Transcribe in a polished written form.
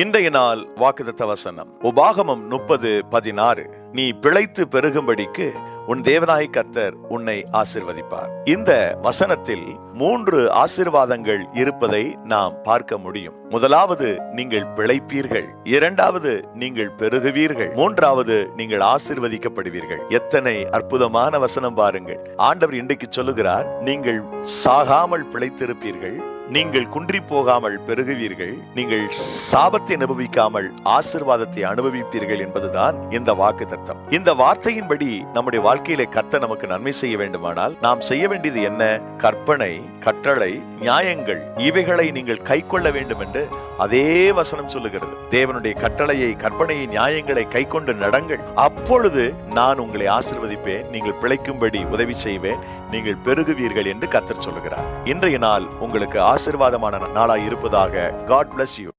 இன்றைய நாள் வாக்குத்தத்த வசனம் உபாகமம் 30:16. நீ பிழைத்து பெருகும்படிக்கு உன் தேவனாகிய கர்த்தர் உன்னை ஆசீர்வதிப்பார். இந்த வசனத்தில் 3 ஆசீர்வாதங்கள் இருப்பதை நாம் பார்க்க முடியும். முதலாவது, நீங்கள் பிழைப்பீர்கள். இரண்டாவது, நீங்கள் பெருகுவீர்கள். மூன்றாவது, நீங்கள் ஆசீர்வதிக்கப்படுவீர்கள். எத்தனை அற்புதமான வசனம் பாருங்கள். ஆண்டவர் இன்றைக்கு சொல்லுகிறார், நீங்கள் சாகாமல் பிழைத்திருப்பீர்கள், நீங்கள் குன்றி போகாமல் பெருகுவீர்கள், நீங்கள் சாபத்தை அனுபவிக்காமல் ஆசீர்வாதத்தை அனுபவிப்பீர்கள் என்பதுதான் இந்த வாக்குத்தத்தம். இந்த வார்த்தையின்படி நம்முடைய வாழ்க்கையிலே கர்த்தர் நமக்கு நன்மை செய்ய வேண்டுமானால் நாம் செய்ய வேண்டியது என்ன? கற்பனை, கட்டளை, நியாயங்கள் இவைகளை நீங்கள் கை கொள்ள வேண்டும் என்று அதே வசனம் சொல்லுகிறது. தேவனுடைய கட்டளையை, கற்பனையை, நியாயங்களை கை கொண்டு நடங்கள், அப்பொழுது நான் உங்களை ஆசீர்வதிப்பேன், நீங்கள் பிழைக்கும்படி உதவி செய்வேன், நீங்கள் பெருகுவீர்கள் என்று கர்த்தர் சொல்லுகிறார். இன்றைய நாள் உங்களுக்கு ஆசீர்வாதமான நாளாய் இருப்பதாக. God bless you.